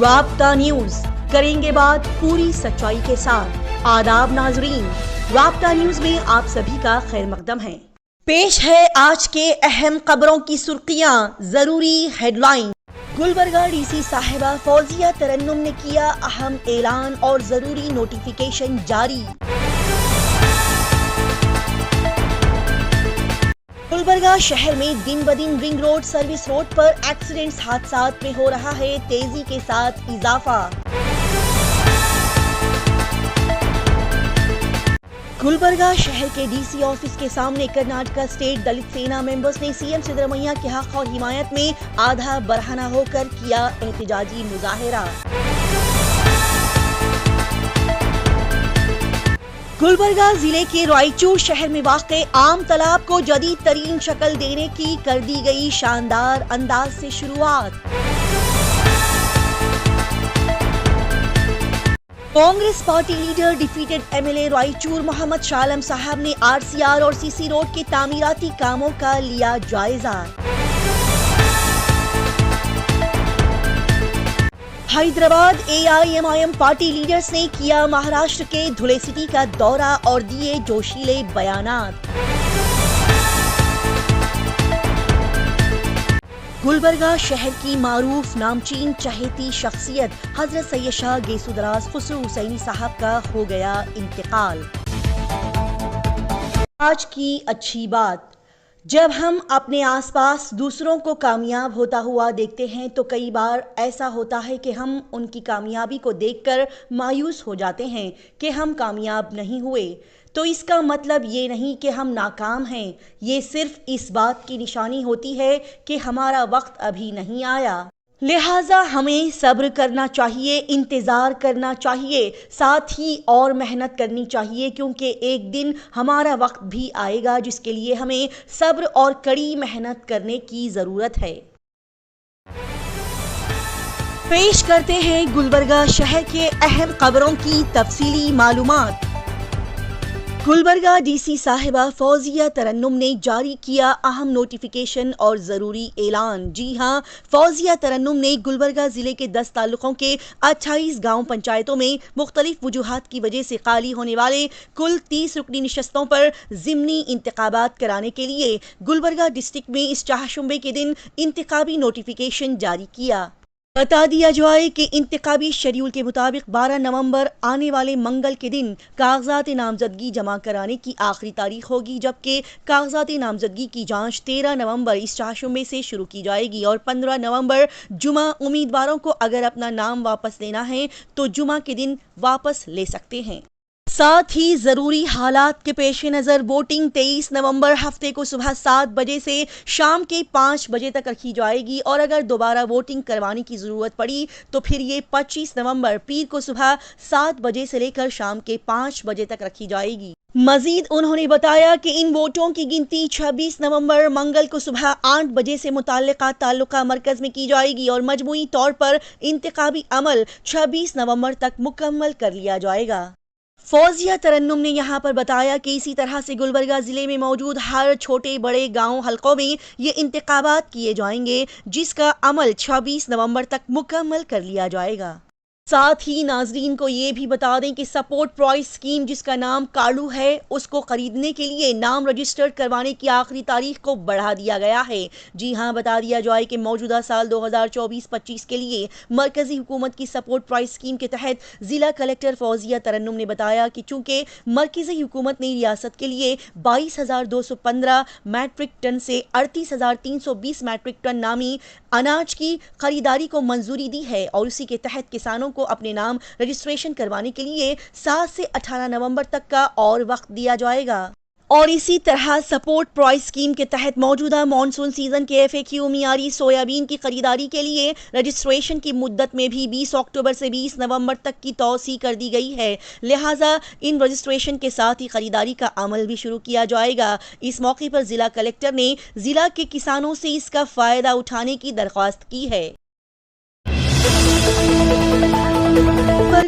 رابطہ نیوز کریں گے بات پوری سچائی کے ساتھ۔ آداب ناظرین، رابطہ نیوز میں آپ سبھی کا خیر مقدم ہے۔ پیش ہے آج کے اہم خبروں کی سرخیاں، ضروری headline. Gulbarga D C صاحبہ فوزیہ ترنم نے کیا اہم اعلان اور ضروری نوٹیفیکیشن جاری۔ گلبرگہ شہر میں دن بدن رنگ روڈ سروس روڈ پر ایکسیڈنٹس حادثات میں ہو رہا ہے تیزی کے ساتھ اضافہ۔ گلبرگہ شہر کے ڈی سی آفس کے سامنے کرناٹک اسٹیٹ دلت سینا ممبرز نے سی ایم سدرامیا کے حق اور حمایت میں آدھا برہنہ ہو کر کیا احتجاجی مظاہرہ۔ گلبرگہ ضلع کے رائچور شہر میں واقع عام تالاب کو جدید ترین شکل دینے کی کر دی گئی شاندار انداز سے شروعات۔ Congress party leader defeated M L A Raichur Mohammed Shah Alam صاحب نے آر سی آر اور سی سی روڈ کے تعمیراتی کاموں کا لیا جائزہ۔ حیدرآباد اے آئی ایم پارٹی لیڈرز نے کیا مہاراشٹر کے دھلے سٹی کا دورہ اور دیے جوشیلے بیانات۔ گلبرگہ شہر کی معروف نامچین چہیتی شخصیت حضرت سید شاہ گیسو دراز خسرو حسینی صاحب کا ہو گیا انتقال۔ آج کی اچھی بات، جب ہم اپنے آس پاس دوسروں کو کامیاب ہوتا ہوا دیکھتے ہیں تو کئی بار ایسا ہوتا ہے کہ ہم ان کی کامیابی کو دیکھ کر مایوس ہو جاتے ہیں کہ ہم کامیاب نہیں ہوئے۔ تو اس کا مطلب یہ نہیں کہ ہم ناکام ہیں، یہ صرف اس بات کی نشانی ہوتی ہے کہ ہمارا وقت ابھی نہیں آیا۔ لہٰذا ہمیں صبر کرنا چاہیے، انتظار کرنا چاہیے، ساتھ ہی اور محنت کرنی چاہیے، کیونکہ ایک دن ہمارا وقت بھی آئے گا جس کے لیے ہمیں صبر اور کڑی محنت کرنے کی ضرورت ہے۔ پیش کرتے ہیں گلبرگہ شہر کے اہم خبروں کی تفصیلی معلومات۔ گلبرگہ ڈی سی صاحبہ فوزیہ ترنم نے جاری کیا اہم نوٹیفیکیشن اور ضروری اعلان۔ جی ہاں، فوزیہ ترنم نے گلبرگہ ضلع کے 10 تعلقوں کے 28 گاؤں پنچایتوں میں مختلف وجوہات کی وجہ سے خالی ہونے والے کل 30 رکنی نشستوں پر ضمنی انتخابات کرانے کے لیے گلبرگہ ڈسٹرکٹ میں اس چہارشنبے کے دن انتخابی نوٹیفیکیشن جاری کیا۔ بتا دیا جائے کہ انتخابی شیڈول کے مطابق 12 نومبر آنے والے منگل کے دن کاغذات نامزدگی جمع کرانے کی آخری تاریخ ہوگی، جبکہ کاغذات نامزدگی کی جانچ 13 نومبر اس چہارشنبے سے شروع کی جائے گی اور 15 نومبر جمعہ امیدواروں کو اگر اپنا نام واپس لینا ہے تو جمعہ کے دن واپس لے سکتے ہیں۔ ساتھ ہی ضروری حالات کے پیش نظر ووٹنگ 23 نومبر ہفتے کو صبح 7 بجے سے شام کے 5 بجے تک رکھی جائے گی اور اگر دوبارہ ووٹنگ کروانے کی ضرورت پڑی تو پھر یہ 25 نومبر پیر کو صبح 7 بجے سے لے کر شام کے 5 بجے تک رکھی جائے گی۔ مزید انہوں نے بتایا کہ ان ووٹوں کی گنتی 26 نومبر منگل کو صبح 8 بجے سے متعلقہ تعلقہ مرکز میں کی جائے گی اور مجموعی طور پر انتخابی عمل 26 نومبر تک مکمل کر لیا جائے گا۔ فوزیہ ترنم نے یہاں پر بتایا کہ اسی طرح سے گلبرگہ ضلع میں موجود ہر چھوٹے بڑے گاؤں حلقوں میں یہ انتخابات کیے جائیں گے، جس کا عمل 26 نومبر تک مکمل کر لیا جائے گا۔ ساتھ ہی ناظرین کو یہ بھی بتا دیں کہ سپورٹ پرائز اسکیم جس کا نام کاڑو ہے، اس کو خریدنے کے لیے نام رجسٹر کروانے کی آخری تاریخ کو بڑھا دیا گیا ہے۔ جی ہاں، بتا دیا جائے کہ موجودہ سال 2024-25 کے لیے مرکزی حکومت کی سپورٹ پرائز اسکیم کے تحت ضلع کلکٹر فوزیہ ترنم نے بتایا کہ چونکہ مرکزی حکومت نے ریاست کے لیے 22,215 میٹرک ٹن سے 38,320 میٹرک ٹن نامی اناج کی خریداری کو منظوری دی ہے اور اسی کے تحت کسانوں کو اپنے نام رجسٹریشن کروانے کے لیے 7 سے 18 نومبر تک کا اور وقت دیا جائے گا۔ اور اسی طرح سپورٹ پرائز اسکیم کے تحت موجودہ مانسون سیزن کے FAQ معیاری سویابین کی خریداری کے لیے رجسٹریشن کی مدت میں بھی 20 اکتوبر سے 20 نومبر تک کی توسیع کر دی گئی ہے، لہٰذا ان رجسٹریشن کے ساتھ ہی خریداری کا عمل بھی شروع کیا جائے گا۔ اس موقع پر ضلع کلکٹر نے ضلع کے کسانوں سے اس کا فائدہ اٹھانے کی درخواست کی ہے۔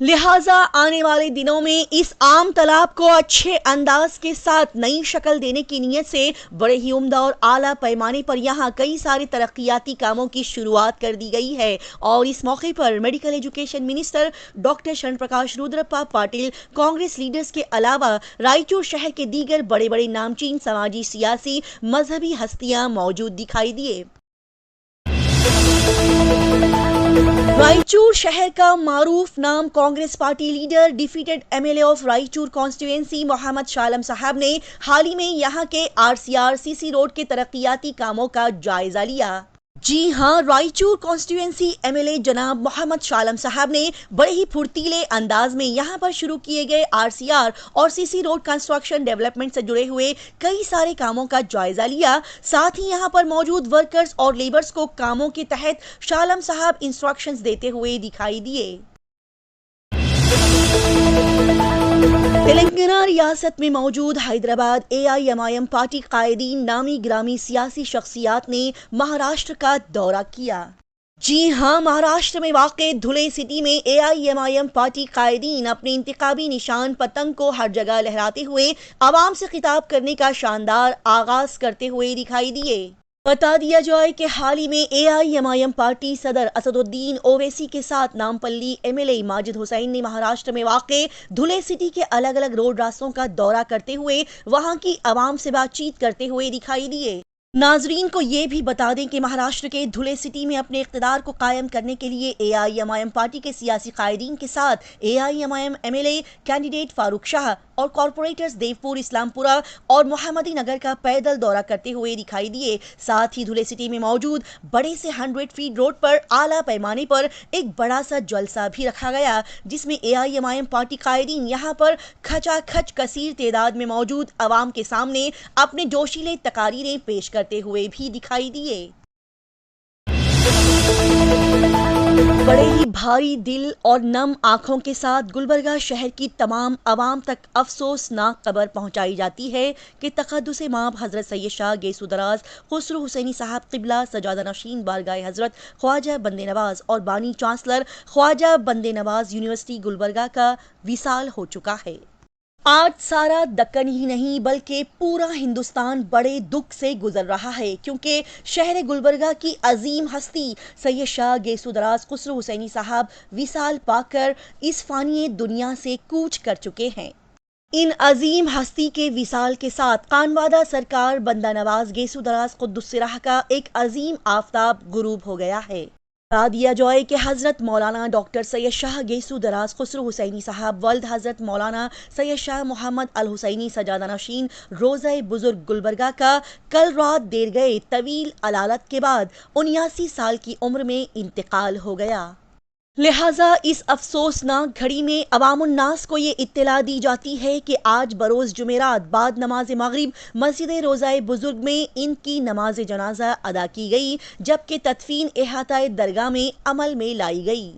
لہٰذا آنے والے دنوں میں اس عام تالاب کو اچھے انداز کے ساتھ نئی شکل دینے کی نیت سے بڑے ہی عمدہ اور اعلیٰ پیمانے پر یہاں کئی سارے ترقیاتی کاموں کی شروعات کر دی گئی ہے اور اس موقع پر medical education minister doctor Sharan Prakash Rudrappa Patil, Congress leaders کے علاوہ رائچور شہر کے دیگر بڑے بڑے نامچین سماجی، سیاسی، مذہبی ہستیاں موجود دکھائی دیے۔ رائچور شہر کا معروف نام Congress party leader, defeated M L A of Raichur constituency Mohammed Shah Alam صاحب نے حال ہی میں یہاں کے RCR-CC روڈ کے ترقیاتی کاموں کا جائزہ لیا۔ جی ہاں، Raichur constituency M L A جناب محمد شاہ عالم صاحب نے بڑے ہی پھرتیلے انداز میں یہاں پر شروع کیے گئے RCR اور CC روڈ کنسٹرکشن ڈیولپمنٹ سے جڑے ہوئے کئی سارے کاموں کا جائزہ لیا۔ ساتھ ہی یہاں پر موجود ورکرز اور لیبرز کو کاموں کے تحت شاہ عالم صاحب انسٹرکشنز دیتے ہوئے دکھائی دیے۔ تلنگانہ ریاست میں موجود حیدرآباد AIMIM پارٹی قائدین، نامی گرامی سیاسی شخصیات نے مہاراشٹر کا دورہ کیا۔ جی ہاں، مہاراشٹر میں واقع دھلے سٹی میں AIMIM پارٹی قائدین اپنے انتخابی نشان پتنگ کو ہر جگہ لہراتے ہوئے عوام سے خطاب کرنے کا شاندار آغاز کرتے ہوئے دکھائی دیے۔ بتا دیا جائے کہ حال ہی میں AIMIM پارٹی صدر اسد الدین اویسی کے ساتھ نامپلی MLA ماجد حسین نے مہاراشٹر میں واقع دھلے سٹی کے الگ الگ روڈ راستوں کا دورہ کرتے ہوئے وہاں کی عوام سے بات چیت کرتے ہوئے دکھائی دیے۔ ناظرین کو یہ بھی بتا دیں کہ مہاراشٹر کے دھلے سٹی میں اپنے اقتدار کو قائم کرنے کے لیے AIMIM پارٹی کے سیاسی قائدین کے ساتھ AIMIM MLA کینڈیڈیٹ فاروق شاہ اور کارپوریٹرز دیوپور، اسلام پورہ اور محمدی نگر کا پیدل دورہ کرتے ہوئے دکھائی دیے۔ ساتھ ہی دھلے سٹی میں موجود بڑے سے 100 فیٹ روڈ پر اعلیٰ پیمانے پر ایک بڑا سا جلسہ بھی رکھا گیا، جس میں AIMIM پارٹی قائدین یہاں پر کھچا کھچ کثیر تعداد میں موجود عوام کے سامنے اپنے جوشیلے تقاریریں پیش کرتے ہوئے بھی دکھائی دیے۔ بڑے ہی بھاری دل اور نم آنکھوں کے ساتھ گلبرگہ شہر کی تمام عوام تک افسوسناک خبر پہنچائی جاتی ہے کہ تقدس مآب حضرت سید شاہ گیسو دراز خسرو حسینی صاحب قبلہ سجادہ نشین بارگاہ حضرت خواجہ بندے نواز اور بانی چانسلر خواجہ بندے نواز یونیورسٹی گلبرگہ کا وصال ہو چکا ہے۔ آج سارا دکن ہی نہیں بلکہ پورا ہندوستان بڑے دکھ سے گزر رہا ہے، کیونکہ شہر گلبرگہ کی عظیم ہستی سید شاہ گیسو دراز خسرو حسینی صاحب وصال پا کر اس فانی دنیا سے کوچ کر چکے ہیں۔ ان عظیم ہستی کے وصال کے ساتھ خانوادہ سرکار بندہ نواز گیسو دراز قدس سرہ کا ایک عظیم آفتاب غروب ہو گیا ہے۔ بتا دیا جائے کہ حضرت مولانا ڈاکٹر سید شاہ گیسو دراز خسرو حسینی صاحب ولد حضرت مولانا سید شاہ محمد الحسینی سجادہ نشین روضہ بزرگ گلبرگہ کا کل رات دیر گئے طویل علالت کے بعد 79 سال کی عمر میں انتقال ہو گیا۔ لہٰذا اس افسوسناک گھڑی میں عوام الناس کو یہ اطلاع دی جاتی ہے کہ آج بروز جمعرات بعد نماز مغرب مسجد روضہ بزرگ میں ان کی نماز جنازہ ادا کی گئی، جبکہ تدفین احاطہ درگاہ میں عمل میں لائی گئی۔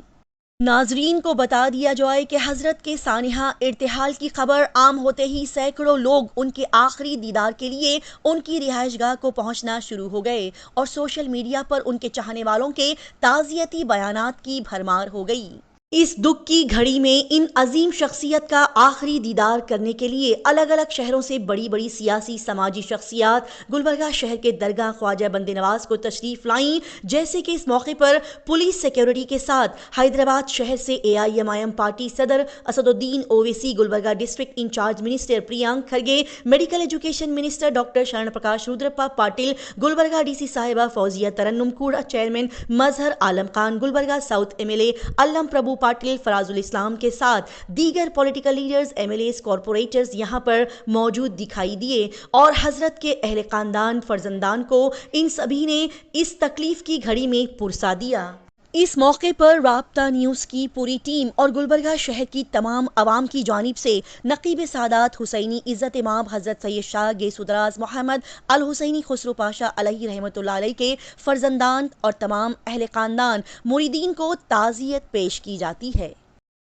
ناظرین کو بتا دیا جائے کہ حضرت کے سانحہ ارتحال کی خبر عام ہوتے ہی سینکڑوں لوگ ان کے آخری دیدار کے لیے ان کی رہائش گاہ کو پہنچنا شروع ہو گئے اور سوشل میڈیا پر ان کے چاہنے والوں کے تعزیتی بیانات کی بھرمار ہو گئی۔ اس دکھ کی گھڑی میں ان عظیم شخصیت کا آخری دیدار کرنے کے لیے الگ الگ شہروں سے بڑی بڑی سیاسی سماجی شخصیات گلبرگہ شہر کے درگاہ خواجہ بندے نواز کو تشریف لائیں، جیسے کہ اس موقع پر پولیس سیکیورٹی کے ساتھ حیدرآباد شہر سے AIMIM پارٹی صدر Asaduddin Owaisi, Gulbarga district incharge minister Priyank Kharge, medical education minister doctor Sharan Prakash Rudrappa Patil, Gulbarga DC صاحبہ فوزیہ ترنم کوڑا چیئرمین مظہر عالم خان، گلبرگہ ساؤتھ MLA علم پربھو پاٹل، فراز الاسلام کے ساتھ دیگر پولیٹیکل لیڈرز، MLAs، کارپوریٹرز یہاں پر موجود دکھائی دیے اور حضرت کے اہل خاندان فرزندان کو ان سبھی نے اس تکلیف کی گھڑی میں پرسا دیا۔ اس موقع پر رابطہ نیوز کی پوری ٹیم اور گلبرگہ شہر کی تمام عوام کی جانب سے نقیب سادات حسینی عزت امام حضرت سید شاہ گیسو دراز محمد الحسینی خسرو پاشا علیہ رحمۃ اللہ علیہ کے فرزندان اور تمام اہل خاندان مریدین کو تعزیت پیش کی جاتی ہے۔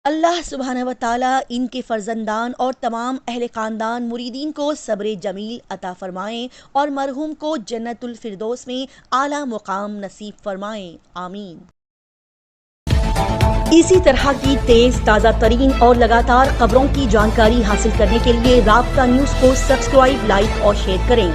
اللہ سبحانہ و تعالیٰ ان کے فرزندان اور تمام اہل خاندان مریدین کو صبر جمیل عطا فرمائیں اور مرحوم کو جنت الفردوس میں اعلیٰ مقام نصیب فرمائیں، آمین۔ اسی طرح کی تیز تازہ ترین اور لگاتار خبروں کی جانکاری حاصل کرنے کے لیے رابطہ نیوز کو سبسکرائب، لائک اور شیئر کریں۔